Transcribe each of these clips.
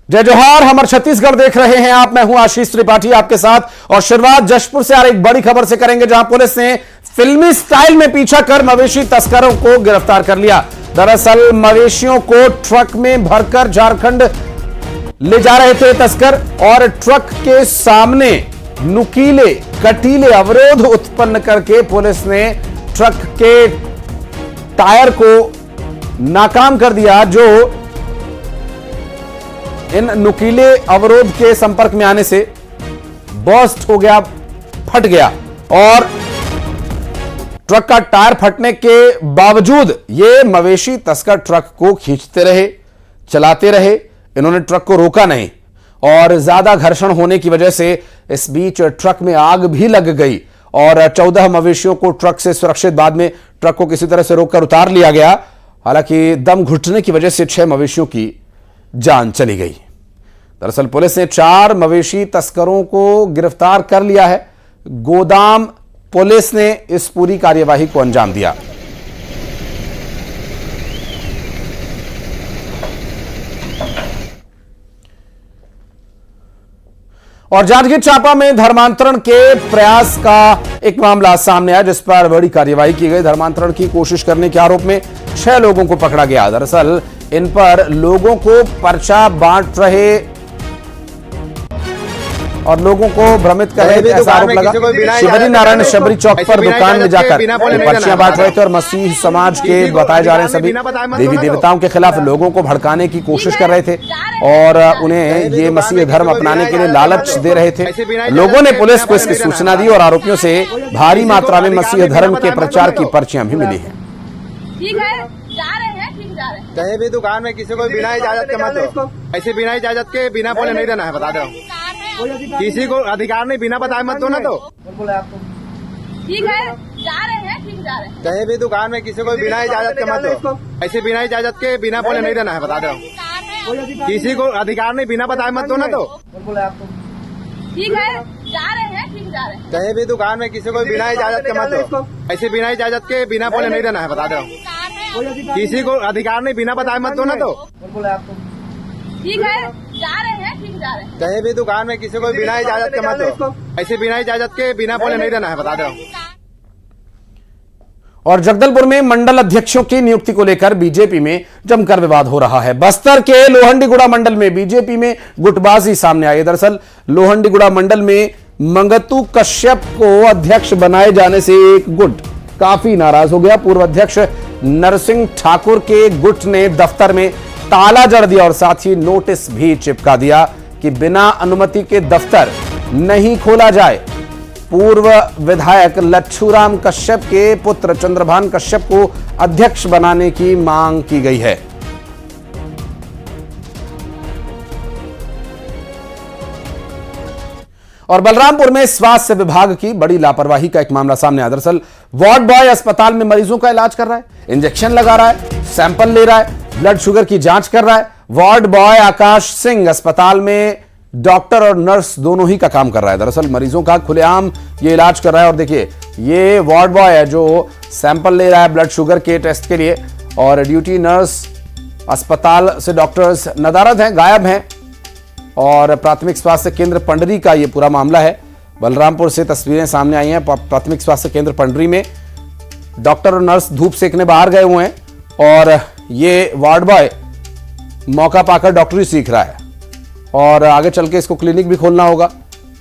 जय जोहार, हमर छत्तीसगढ़ देख रहे हैं आप। मैं हूं आशीष त्रिपाठी आपके साथ और शुरुआत जशपुर से आ रही एक बड़ी खबर से करेंगे, जहां पुलिस ने फिल्मी स्टाइल में पीछा कर मवेशी तस्करों को गिरफ्तार कर लिया। दरअसल मवेशियों को ट्रक में भरकर झारखंड ले जा रहे थे तस्कर और ट्रक के सामने नुकीले कटीले अवरोध उत्पन्न करके पुलिस ने ट्रक के टायर को नाकाम कर दिया, जो इन नुकीले अवरोध के संपर्क में आने से बर्स्ट हो गया, फट गया और ट्रक का टायर फटने के बावजूद ये मवेशी तस्कर ट्रक को खींचते रहे, चलाते रहे। इन्होंने ट्रक को रोका नहीं और ज्यादा घर्षण होने की वजह से इस बीच ट्रक में आग भी लग गई और 14 मवेशियों को ट्रक से सुरक्षित, बाद में ट्रक को किसी तरह से रोककर उतार लिया गया। हालांकि दम घुटने की वजह से 6 मवेशियों की जान चली गई। दरअसल पुलिस ने 4 मवेशी तस्करों को गिरफ्तार कर लिया है। गोदाम पुलिस ने इस पूरी कार्यवाही को अंजाम दिया। और जांजगीर चांपा में धर्मांतरण के प्रयास का एक मामला सामने आया, जिस पर बड़ी कार्यवाही की गई। धर्मांतरण की कोशिश करने के आरोप में 6 लोगों को पकड़ा गया। दरअसल इन पर लोगों को पर्चा बांट रहे और लोगों को भ्रमित कर रहे थे, ऐसा आरोप लगा। शिवरी नारायण शबरी चौक पर दुकान में जाकर पर्चियां बांट रहे थे और मसीह समाज के बताए जा रहे हैं सभी देवी देवताओं के खिलाफ लोगों को भड़काने की कोशिश कर रहे थे और उन्हें ये मसीह धर्म अपनाने के लिए लालच दे रहे थे। लोगों ने पुलिस को इसकी सूचना दी और आरोपियों से भारी मात्रा में मसीह धर्म के प्रचार की पर्चियां भी मिली हैं। कहीं भी दुकान में किसी को बिना इजाजत के मत दो। ऐसे बिना इजाजत के बिना बोले नहीं देना है, बता दे रहा हूँ। किसी को अधिकार नहीं, बिना बताए मत दो ना। तो ठीक है, जा रहे हैं, ठीक जा रहे हैं। कहीं भी दुकान में किसी को बिना इजाजत के मत दो। ऐसे बिना इजाजत के बिना बोले नहीं देना है, बता दे रहा हूँ। किसी को अधिकार नहीं, बिना बताए मत दो ना। तो ठीक है, जा रहे हैं, ठीक जा रहे हैं। कहीं भी दुकान में किसी को बिना इजाजत के मत दो। ऐसे बिना इजाजत के बिना बोले नहीं देना है, बता दे रहा हूँ। किसी को अधिकार नहीं, बिना बताए मत दो ना। तो ठीक है, जा रहे हैं, ठीक जा रहे हैं। कहीं भी दुकान में किसी को बिना इजाजत के मत दो। ऐसे बिना इजाजत के बिना बोले नहीं देना है, बता दे रहा हूँ। और जगदलपुर में मंडल अध्यक्षों की नियुक्ति को लेकर बीजेपी में जमकर विवाद हो रहा है। बस्तर के लोहंडीगुड़ा मंडल में बीजेपी में गुटबाजी सामने आई। दरअसल लोहंडीगुड़ा मंडल में मंगतू कश्यप को अध्यक्ष बनाए जाने से एक गुट काफी नाराज हो गया। पूर्व अध्यक्ष नरसिंह ठाकुर के गुट ने दफ्तर में ताला जड़ दिया और साथ ही नोटिस भी चिपका दिया कि बिना अनुमति के दफ्तर नहीं खोला जाए। पूर्व विधायक लच्छूराम कश्यप के पुत्र चंद्रभान कश्यप को अध्यक्ष बनाने की मांग की गई है। और बलरामपुर में स्वास्थ्य विभाग की बड़ी लापरवाही का एक मामला सामने आया। दरअसल वार्ड बॉय अस्पताल में मरीजों का इलाज कर रहा है, इंजेक्शन लगा रहा है, सैंपल ले रहा है, ब्लड शुगर की जांच कर रहा है। वार्ड बॉय आकाश सिंह अस्पताल में डॉक्टर और नर्स दोनों ही का काम कर रहा है। दरअसल मरीजों का खुलेआम ये इलाज कर रहा है और देखिए, ये वार्ड बॉय है जो सैंपल ले रहा है ब्लड शुगर के टेस्ट के लिए और ड्यूटी नर्स अस्पताल से डॉक्टर्स नदारद हैं, गायब हैं। और प्राथमिक स्वास्थ्य केंद्र पंडरी का ये पूरा मामला है। बलरामपुर से तस्वीरें सामने आई हैं। प्राथमिक स्वास्थ्य केंद्र पंडरी में डॉक्टर और नर्स धूप सेकने बाहर गए हुए हैं और ये वार्ड बॉय मौका पाकर डॉक्टरी सीख रहा है और आगे चल के इसको क्लिनिक भी खोलना होगा,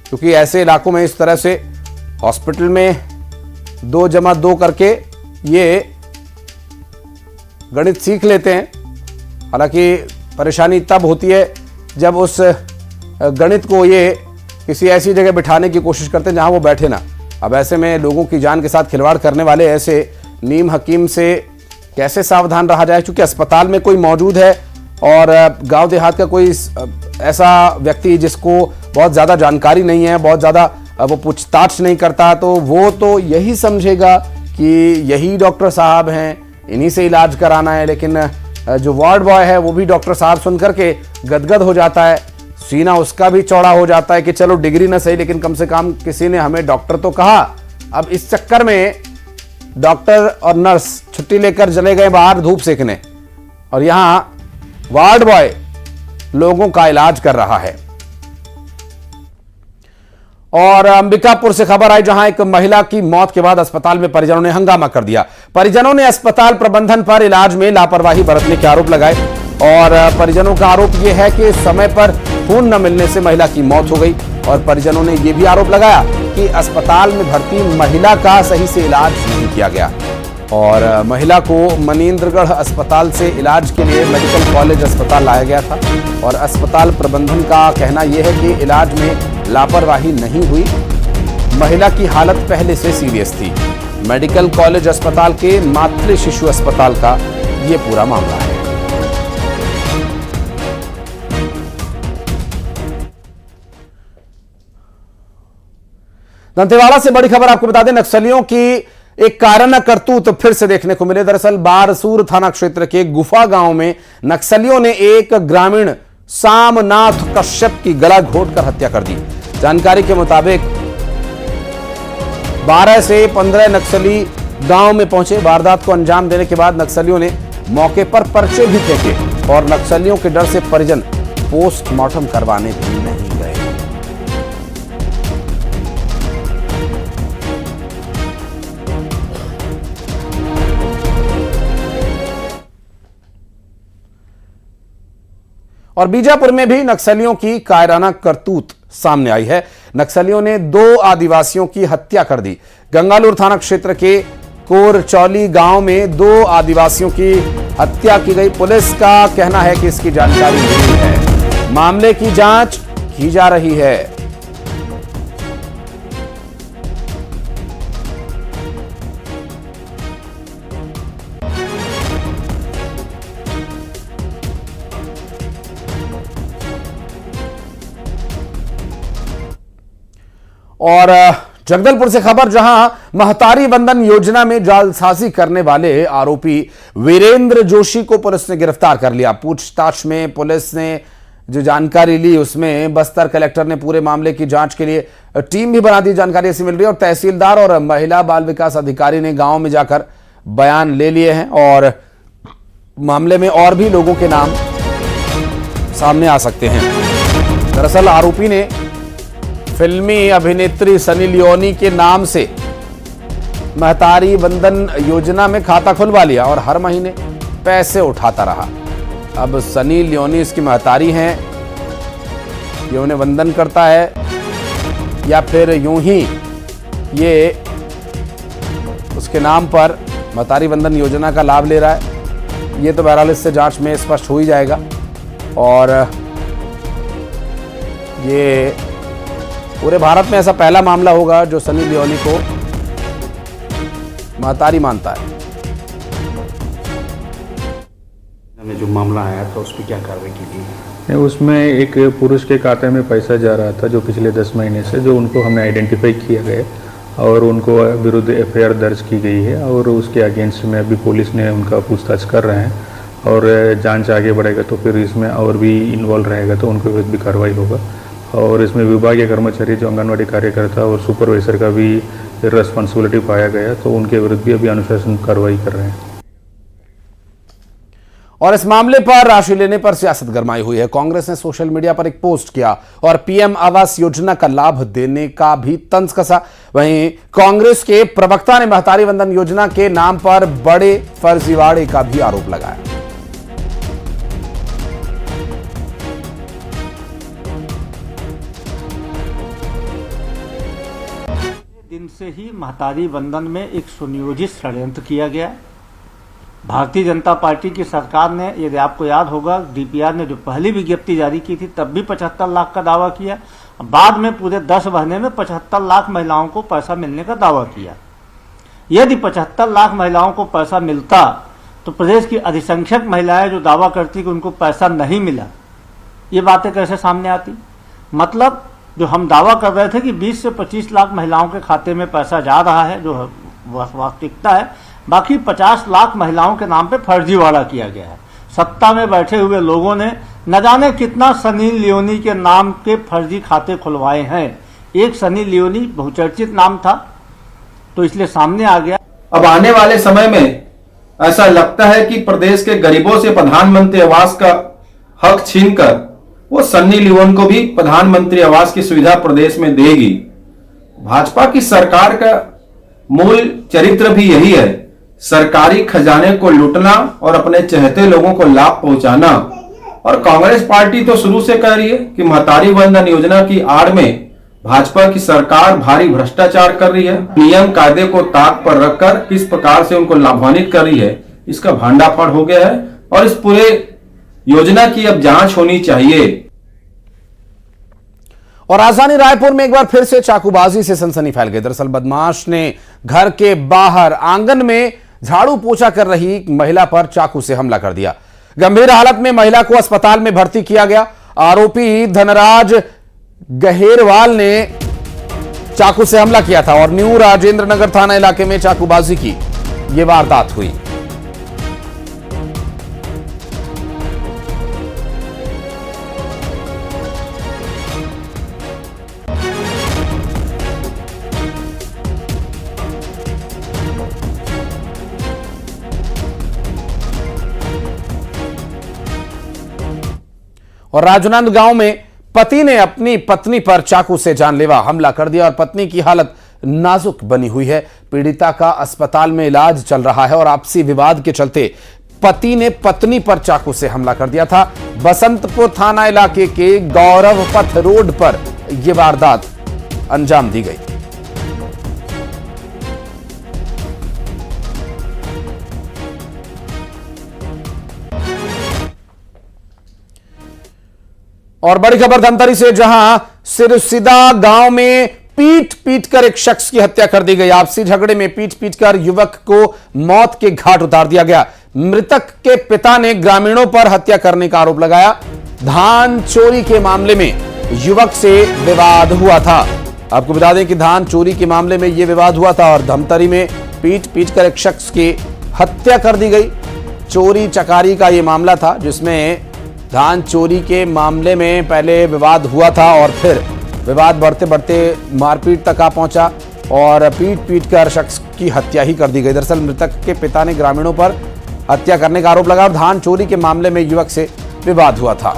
क्योंकि ऐसे इलाकों में इस तरह से हॉस्पिटल में 2 + 2 करके ये गणित सीख लेते हैं। हालांकि परेशानी तब होती है जब उस गणित को ये किसी ऐसी जगह बिठाने की कोशिश करते हैं जहां वो बैठे ना। अब ऐसे में लोगों की जान के साथ खिलवाड़ करने वाले ऐसे नीम हकीम से कैसे सावधान रहा जाए, क्योंकि अस्पताल में कोई मौजूद है और गांव देहात का कोई ऐसा व्यक्ति जिसको बहुत ज़्यादा जानकारी नहीं है, बहुत ज़्यादा वो पूछताछ नहीं करता, तो वो तो यही समझेगा कि यही डॉक्टर साहब हैं, इन्हीं से इलाज कराना है। लेकिन जो वार्ड बॉय है वो भी डॉक्टर साहब सुन करके गदगद हो जाता है, सीना उसका भी चौड़ा हो जाता है कि चलो डिग्री ना सही लेकिन कम से कम किसी ने हमें डॉक्टर तो कहा। अब इस चक्कर में डॉक्टर और नर्स छुट्टी लेकर चले गए बाहर धूप सेकने और यहां वार्ड बॉय लोगों का इलाज कर रहा है। और अंबिकापुर से खबर आई, जहां एक महिला की मौत के बाद अस्पताल में परिजनों ने हंगामा कर दिया। परिजनों ने अस्पताल प्रबंधन पर इलाज में लापरवाही बरतने के आरोप लगाए और परिजनों का आरोप यह है कि समय पर खून न मिलने से महिला की मौत हो गई। और परिजनों ने यह भी आरोप लगाया कि अस्पताल में भर्ती महिला का सही से इलाज नहीं किया गया और महिला को मनीन्द्रगढ़ अस्पताल से इलाज के लिए मेडिकल कॉलेज अस्पताल लाया गया था। और अस्पताल प्रबंधन का कहना यह है कि इलाज में लापरवाही नहीं हुई, महिला की हालत पहले से सीरियस थी। मेडिकल कॉलेज अस्पताल के मातृ शिशु अस्पताल का यह पूरा मामला है। दंतेवाड़ा से बड़ी खबर आपको बता दें, नक्सलियों की एक कायराना करतूत फिर से देखने को मिले। दरअसल बारसूर थाना क्षेत्र के गुफा गांव में नक्सलियों ने एक ग्रामीण सामनाथ कश्यप की गला घोंटकर हत्या कर दी। जानकारी के मुताबिक 12 से 15 नक्सली गांव में पहुंचे। वारदात को अंजाम देने के बाद नक्सलियों ने मौके पर पर्चे भी फेंके और नक्सलियों के डर से परिजन पोस्टमार्टम करवाने भी नहीं गए। और बीजापुर में भी नक्सलियों की कायराना करतूत सामने आई है। नक्सलियों ने 2 आदिवासियों की हत्या कर दी। गंगालूर थाना क्षेत्र के कोरचौली गांव में 2 आदिवासियों की हत्या की गई। पुलिस का कहना है कि इसकी जानकारी नहीं है, मामले की जांच की जा रही है। और जगदलपुर से खबर, जहां महतारी वंदन योजना में जालसाजी करने वाले आरोपी वीरेंद्र जोशी को पुलिस ने गिरफ्तार कर लिया। पूछताछ में पुलिस ने जो जानकारी ली उसमें बस्तर कलेक्टर ने पूरे मामले की जांच के लिए टीम भी बना दी। जानकारी ऐसी मिल रही है और तहसीलदार और महिला बाल विकास अधिकारी ने गांव में जाकर बयान ले लिए हैं और मामले में और भी लोगों के नाम सामने आ सकते हैं। दरअसल आरोपी ने फिल्मी अभिनेत्री सनी लियोनी के नाम से महतारी वंदन योजना में खाता खुलवा लिया और हर महीने पैसे उठाता रहा। अब सनी लियोनी इसकी महतारी हैं, ये उन्हें वंदन करता है या फिर यूं ही ये उसके नाम पर महतारी वंदन योजना का लाभ ले रहा है, ये तो बहरहाल इससे जांच में स्पष्ट हो ही जाएगा। और ये पूरे भारत में ऐसा पहला मामला होगा जो सनी लियोनी को महतारी मानता है। जो मामला आया था उस पर क्या कार्रवाई की गई? उसमें एक पुरुष के खाते में पैसा जा रहा था जो पिछले 10 महीने से, जो उनको हमने आइडेंटिफाई किया गया और उनको विरुद्ध एफआईआर दर्ज की गई है और उसके अगेंस्ट में अभी पुलिस ने उनका पूछताछ कर रहे हैं और जांच आगे बढ़ेगा तो फिर इसमें और भी इन्वॉल्व रहेगा तो उनके विरुद्ध भी कार्रवाई होगा। और इसमें विभागीय कर्मचारी जो आंगनवाड़ी कार्यकर्ता और सुपरवाइजर का भी रिस्पॉन्सिबिलिटी पाया गया तो उनके विरुद्ध भी अभी अनुशासन कार्रवाई कर रहे हैं। और इस मामले पर राशि लेने पर सियासत गरमाई हुई है। कांग्रेस ने सोशल मीडिया पर एक पोस्ट किया और पीएम आवास योजना का लाभ देने का भी तंज कसा। वहीं कांग्रेस के प्रवक्ता ने महतारी वंदन योजना के नाम पर बड़े फर्जीवाड़े का भी आरोप लगाया। दिन से ही महतारी वंदन में एक सुनियोजित षड्यंत्र किया गया। भारतीय जनता पार्टी की सरकार ने, यदि आपको याद होगा, डीपीआर ने जो पहली विज्ञप्ति जारी की थी तब भी 75 लाख का दावा किया। बाद में पूरे 10 महीने में 75 लाख महिलाओं को पैसा मिलने का दावा किया। यदि 75 लाख महिलाओं को पैसा मिलता तो प्रदेश की अधिसंख्यक महिलाएं जो दावा करती कि उनको पैसा नहीं मिला, ये बातें कैसे सामने आती? मतलब जो हम दावा कर रहे थे कि 20 से 25 लाख महिलाओं के खाते में पैसा जा रहा है, जो वास्तविकता है, बाकी 50 लाख महिलाओं के नाम पे फर्जीवाड़ा किया गया है। सत्ता में बैठे हुए लोगों ने न जाने कितना सनी लियोनी के नाम के फर्जी खाते खुलवाए हैं। एक सनी लियोनी बहुचर्चित नाम था तो इसलिए सामने आ गया। अब आने वाले समय में ऐसा लगता है कि प्रदेश के गरीबों से प्रधानमंत्री आवास का हक छीनकर वो सन्नी लियोन को भी प्रधानमंत्री आवास की सुविधा प्रदेश में देगी। भाजपा की सरकार का मूल चरित्र भी यही है, सरकारी खजाने को लूटना और अपने चहेते लोगों को लाभ पहुंचाना। और कांग्रेस पार्टी तो शुरू से कह रही है कि महतारी वंदन योजना की आड़ में भाजपा की सरकार भारी भ्रष्टाचार कर रही है, नियम कायदे को ताक पर रखकर किस प्रकार से उनको लाभान्वित कर रही है, इसका भंडाफोड़ हो गया है और इस पूरे योजना की अब जांच होनी चाहिए। और राजधानी रायपुर में एक बार फिर से चाकूबाजी से सनसनी फैल गई। दरअसल बदमाश ने घर के बाहर आंगन में झाड़ू पोछा कर रही महिला पर चाकू से हमला कर दिया। गंभीर हालत में महिला को अस्पताल में भर्ती किया गया। आरोपी धनराज गहेरवाल ने चाकू से हमला किया था और न्यू राजेंद्र नगर थाना इलाके में चाकूबाजी की यह वारदात हुई। और राजनांदगांव में पति ने अपनी पत्नी पर चाकू से जानलेवा हमला कर दिया और पत्नी की हालत नाजुक बनी हुई है। पीड़िता का अस्पताल में इलाज चल रहा है और आपसी विवाद के चलते पति ने पत्नी पर चाकू से हमला कर दिया था। बसंतपुर थाना इलाके के गौरव पथ रोड पर यह वारदात अंजाम दी गई। और बड़ी खबर धमतरी से, जहां सिरसिदा गांव में पीट पीट कर एक शख्स की हत्या कर दी गई। आपसी झगड़े में पीट पीट कर युवक को मौत के घाट उतार दिया गया। मृतक के पिता ने ग्रामीणों पर हत्या करने का आरोप लगाया। धान चोरी के मामले में युवक से विवाद हुआ था। आपको बता दें कि धान चोरी के मामले में यह विवाद हुआ था और धमतरी में पीट पीट कर एक शख्स की हत्या कर दी गई। चोरी चकारी का यह मामला था, जिसमें धान चोरी के मामले में पहले विवाद हुआ था और फिर विवाद बढ़ते बढ़ते मारपीट तक आ पहुंचा और पीट पीट कर शख्स की हत्या ही कर दी गई। दरअसल मृतक के पिता ने ग्रामीणों पर हत्या करने का आरोप लगा और धान चोरी के मामले में युवक से विवाद हुआ था।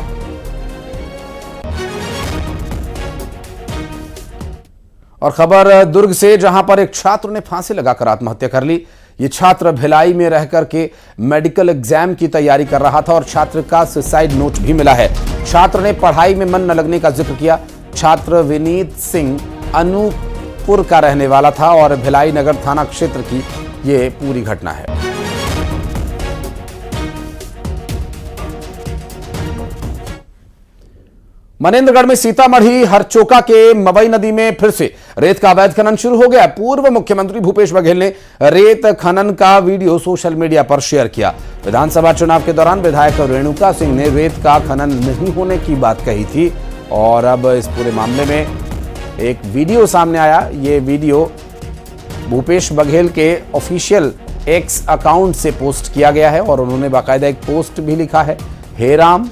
और खबर दुर्ग से, जहां पर एक छात्र ने फांसी लगाकर आत्महत्या कर ली। ये छात्र भिलाई में रहकर के मेडिकल एग्जाम की तैयारी कर रहा था और छात्र का सुसाइड नोट भी मिला है। छात्र ने पढ़ाई में मन न लगने का जिक्र किया। छात्र विनीत सिंह अनूपपुर का रहने वाला था और भिलाई नगर थाना क्षेत्र की ये पूरी घटना है। मनेंद्रगढ़ में सीतामढ़ी हरचोका के मवई नदी में फिर से रेत का अवैध खनन शुरू हो गया। पूर्व मुख्यमंत्री भूपेश बघेल ने रेत खनन का वीडियो सोशल मीडिया पर शेयर किया। विधानसभा चुनाव के दौरान विधायक रेणुका सिंह ने रेत का खनन नहीं होने की बात कही थी और अब इस पूरे मामले में एक वीडियो सामने आया। ये वीडियो भूपेश बघेल के ऑफिशियल एक्स अकाउंट से पोस्ट किया गया है और उन्होंने बाकायदा एक पोस्ट भी लिखा है। हे राम,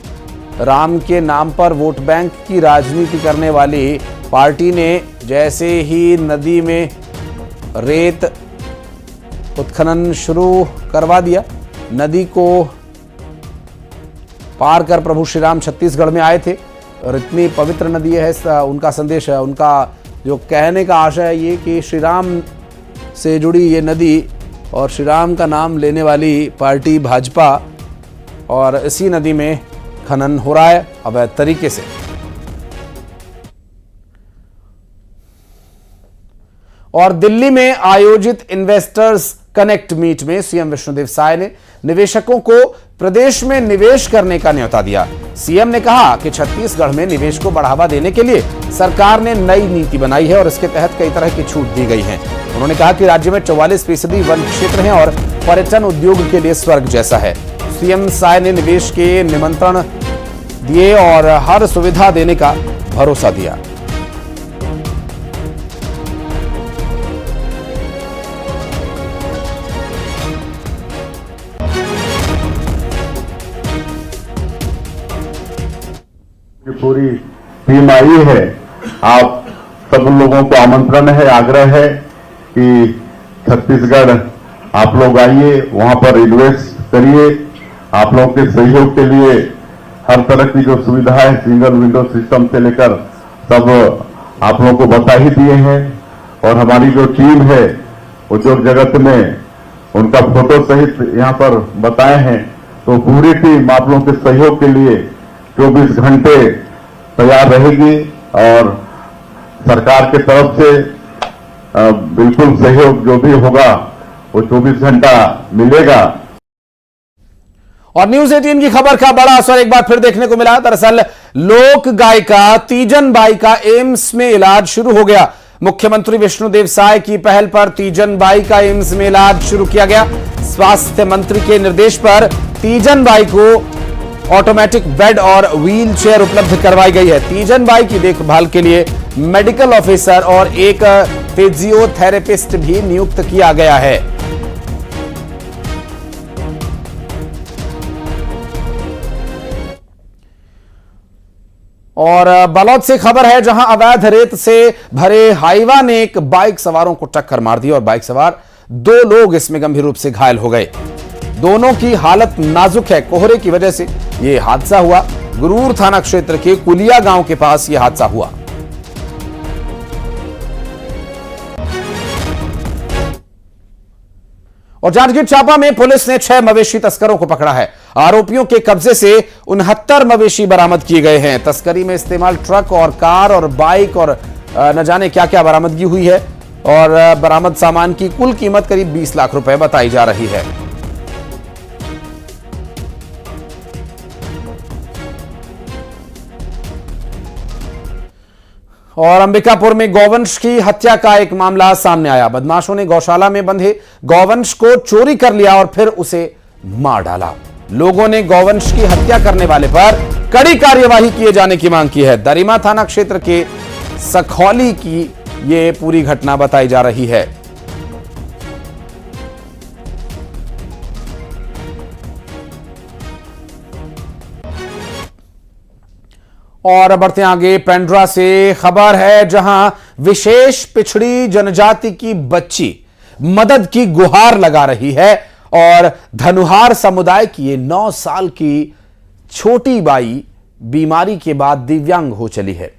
राम के नाम पर वोट बैंक की राजनीति करने वाली पार्टी ने जैसे ही नदी में रेत उत्खनन शुरू करवा दिया, नदी को पार कर प्रभु श्री राम छत्तीसगढ़ में आए थे और इतनी पवित्र नदी है, उनका संदेश है, उनका जो कहने का आशय है ये कि श्री राम से जुड़ी ये नदी और श्री राम का नाम लेने वाली पार्टी भाजपा और इसी नदी में खनन हो रहा है अवैध तरीके से। और दिल्ली में आयोजित इन्वेस्टर्स कनेक्ट मीट में सीएम विष्णुदेव साय ने निवेशकों को प्रदेश में निवेश करने का न्योता दिया। सीएम ने कहा कि छत्तीसगढ़ में निवेश को बढ़ावा देने के लिए सरकार ने नई नीति बनाई है और इसके तहत कई तरह की छूट दी गई है। उन्होंने कहा कि राज्य में 44% वन क्षेत्र हैं और पर्यटन उद्योग के लिए स्वर्ग जैसा है। सीएम साय ने निवेश के निमंत्रण दिए और हर सुविधा देने का भरोसा दिया। पूरी टीम आई है। आप सब लोगों को आमंत्रण है, आग्रह है कि छत्तीसगढ़ आप लोग आइए, वहां पर इन्वेस्ट करिए। आप लोगों के सहयोग के लिए हर तरह की जो सुविधाएं सिंगल विंडो सिस्टम से लेकर सब आप लोगों को बता ही दिए हैं। और हमारी जो टीम है उद्योग जगत में उनका फोटो सहित यहाँ पर बताए हैं। तो पूरी टीम आप लोगों के सहयोग के लिए 24 घंटे तैयार रहेगी और सरकार की तरफ से बिल्कुल सहयोग जो भी होगा वो 24 घंटा मिलेगा। और न्यूज 18 की खबर का बड़ा असर एक बार फिर देखने को मिला। दरअसल लोक गायिका तीजन बाई का एम्स में इलाज शुरू हो गया। मुख्यमंत्री विष्णुदेव साय की पहल पर तीजन बाई का एम्स में इलाज शुरू किया गया। स्वास्थ्य मंत्री के निर्देश पर तीजन बाई को ऑटोमेटिक बेड और व्हील चेयर उपलब्ध करवाई गई है। तीजन बाई की देखभाल के लिए मेडिकल ऑफिसर और एक फिजियोथेरेपिस्ट भी नियुक्त किया गया है। और बलौद से खबर है, जहां अवैध रेत से भरे हाईवा ने एक बाइक सवारों को टक्कर मार दी और बाइक सवार 2 लोग इसमें गंभीर रूप से घायल हो गए। दोनों की हालत नाजुक है। कोहरे की वजह से यह हादसा हुआ। गुरूर थाना क्षेत्र के कुलिया गांव के पास यह हादसा हुआ। और जांजगीर चांपा में पुलिस ने 6 मवेशी तस्करों को पकड़ा है। आरोपियों के कब्जे से 69 मवेशी बरामद किए गए हैं। तस्करी में इस्तेमाल ट्रक और कार और बाइक और न जाने क्या क्या बरामदगी हुई है। और बरामद सामान की कुल कीमत करीब 20 लाख रुपए बताई जा रही है। और अंबिकापुर में गौवंश की हत्या का एक मामला सामने आया। बदमाशों ने गौशाला में बंधे गौवंश को चोरी कर लिया और फिर उसे मार डाला। लोगों ने गौवंश की हत्या करने वाले पर कड़ी कार्यवाही किए जाने की मांग की है। दरिमा थाना क्षेत्र के सखौली की यह पूरी घटना बताई जा रही है। और बढ़ते आगे, पेंड्रा से खबर है, जहां विशेष पिछड़ी जनजाति की बच्ची मदद की गुहार लगा रही है और धनुहार समुदाय की ये 9 साल की छोटी बाई बीमारी के बाद दिव्यांग हो चली है।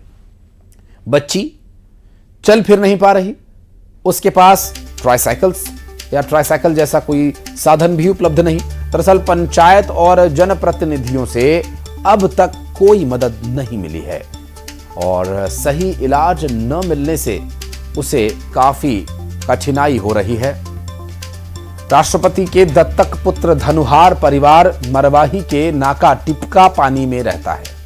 बच्ची चल फिर नहीं पा रही। उसके पास ट्राइसाइकिल्स या ट्राइसाइकिल जैसा कोई साधन भी उपलब्ध नहीं। दरअसल पंचायत और जनप्रतिनिधियों से अब तक कोई मदद नहीं मिली है और सही इलाज न मिलने से उसे काफी कठिनाई हो रही है। राष्ट्रपति के दत्तक पुत्र धनुहार परिवार मरवाही के नाका टिपका पानी में रहता है।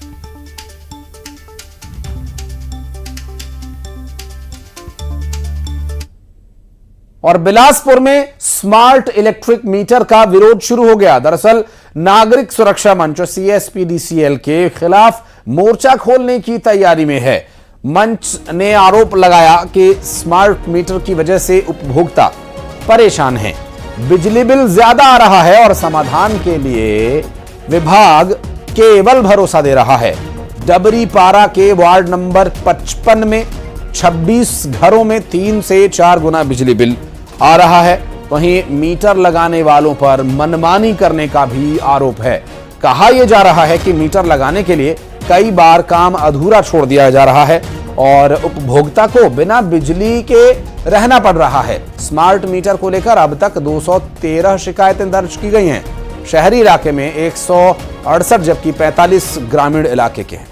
और बिलासपुर में स्मार्ट इलेक्ट्रिक मीटर का विरोध शुरू हो गया। दरअसल नागरिक सुरक्षा मंच CSPDCL के खिलाफ मोर्चा खोलने की तैयारी में है। मंच ने आरोप लगाया कि स्मार्ट मीटर की वजह से उपभोक्ता परेशान हैं, बिजली बिल ज्यादा आ रहा है और समाधान के लिए विभाग केवल भरोसा दे रहा है। डबरी पारा के वार्ड नंबर 55 में 26 घरों में 3 से 4 गुना बिजली बिल आ रहा है। वहीं मीटर लगाने वालों पर मनमानी करने का भी आरोप है। कहा यह जा रहा है कि मीटर लगाने के लिए कई बार काम अधूरा छोड़ दिया जा रहा है और उपभोक्ता को बिना बिजली के रहना पड़ रहा है। स्मार्ट मीटर को लेकर अब तक 213 शिकायतें दर्ज की गई हैं। शहरी इलाके में 168 जबकि 45 ग्रामीण इलाके के हैं।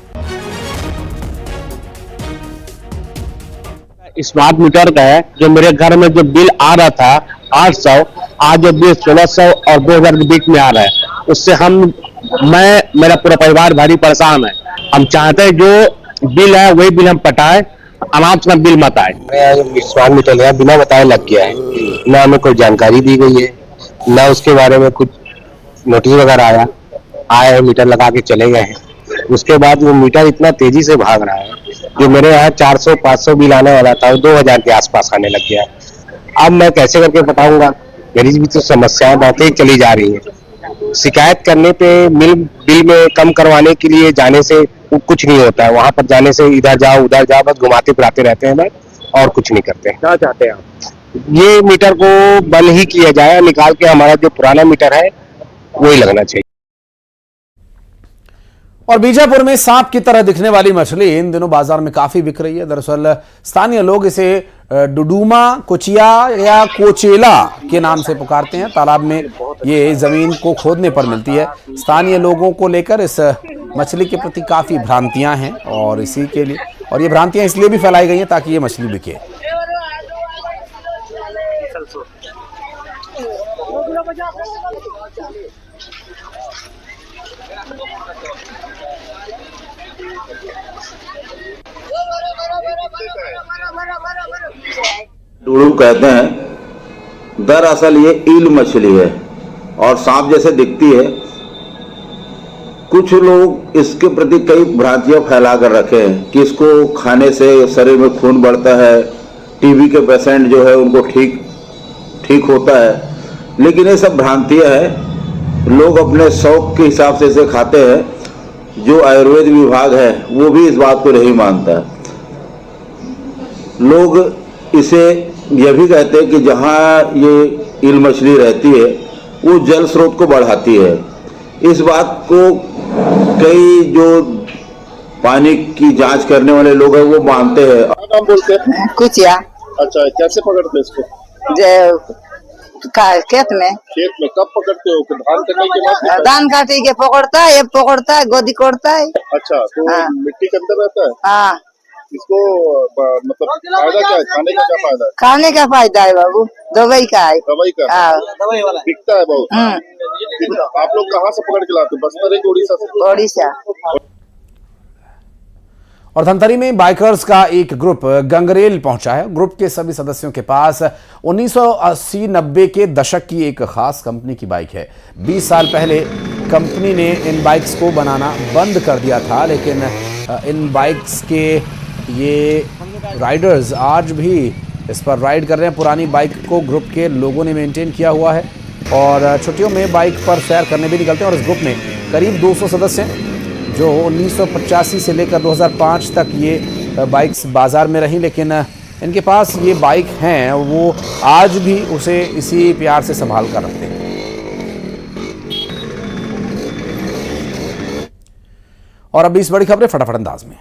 स्मार्ट मीटर का है, जो मेरे घर में जो बिल आ रहा था 800, आज जो बिल 1600 और 2000 के बीच में आ रहा है। उससे मेरा पूरा परिवार भारी परेशान है। हम चाहते हैं जो बिल है वही बिल हम पटाए, अनाज का बिल मत आए। स्मार्ट मीटर है बिना बताए लग गया है, ना हमें कोई जानकारी दी गई है, ना उसके बारे में कुछ नोटिस वगैरह आए मीटर लगा के चले गए हैं। उसके बाद वो मीटर इतना तेजी से भाग रहा है, जो मेरे यहाँ 400-500 बिल आने वाला था वो 2000 के आसपास आने लग गया है। अब मैं कैसे करके बताऊंगा, मेरी भी तो समस्याएं बढ़ती ही चली जा रही है। शिकायत करने पे बिल में कम करवाने के लिए जाने से कुछ नहीं होता है। वहां पर जाने से इधर जाओ उधर जाओ, बस घुमाते फिराते रहते हैं और कुछ नहीं करते। क्या चाहते हैं आप? ये मीटर को बंद ही किया जाए, निकाल के हमारा जो पुराना मीटर है वही लगना चाहिए। और बीजापुर में सांप की तरह दिखने वाली मछली इन दिनों बाजार में काफी बिक रही है। दरअसल स्थानीय लोग इसे डुडूमा, कोचिया या कोचेला के नाम से पुकारते हैं। तालाब में ये जमीन को खोदने पर मिलती है। स्थानीय लोगों को लेकर इस मछली के प्रति काफी भ्रांतियां हैं और इसी के लिए ये भ्रांतियां इसलिए भी फैलाई गई हैं ताकि ये मछली बिके। डुडू कहते हैं, दरअसल ये ईल मछली है और सांप जैसे दिखती है। कुछ लोग इसके प्रति कई भ्रांतियां फैला कर रखे हैं कि इसको खाने से शरीर में खून बढ़ता है, टीबी के पेशेंट जो है उनको ठीक होता है, लेकिन ये सब भ्रांतियां हैं। लोग अपने शौक के हिसाब से इसे खाते हैं। जो आयुर्वेद विभाग है वो भी इस बात को नहीं मानता है। लोग इसे यह भी कहते हैं कि जहाँ ये ईल मछली रहती है वो जल स्रोत को बढ़ाती है। इस बात को कई जो पानी की जांच करने वाले लोग हैं वो मानते हैं। नाम बोलते हैं कुचिया। अच्छा, कैसे पकड़ते हैं इसको? खेत में कब पकड़ते हो? धान कटने के बाद? धान काटे के पकड़ता है, ये पकड़ता है, गोदी कोड़ता है। अच्छा, तो मिट्टी के अंदर रहता है। हाँ, इसको मतलब फायदा क्या है? खाने का क्या फायदा है? खाने का फायदा है बाबू, दवाई का है। दवाई का? दवाई वाला बिकता है बहुत। आप लोग कहाँ से पकड़ के लाते हो? बस्तर है कि उड़ीसा से? उड़ीसा। और धमतरी में बाइकर्स का एक ग्रुप गंगरेल पहुंचा है। ग्रुप के सभी सदस्यों के पास 1980-90 के दशक की एक खास कंपनी की बाइक है। 20 साल पहले कंपनी ने इन बाइक्स को बनाना बंद कर दिया था, लेकिन इन बाइक्स के ये राइडर्स आज भी इस पर राइड कर रहे हैं। पुरानी बाइक को ग्रुप के लोगों ने मेंटेन किया हुआ है और छुट्टियों में बाइक पर सैर करने भी निकलते हैं। और इस ग्रुप में करीब 200 सदस्य हैं जो 1985 से लेकर 2005 तक ये बाइक्स बाजार में रहीं, लेकिन इनके पास ये बाइक हैं वो आज भी उसे इसी प्यार से संभाल कर रखते हैं। और अब 20 बड़ी खबरें फटाफट अंदाज में।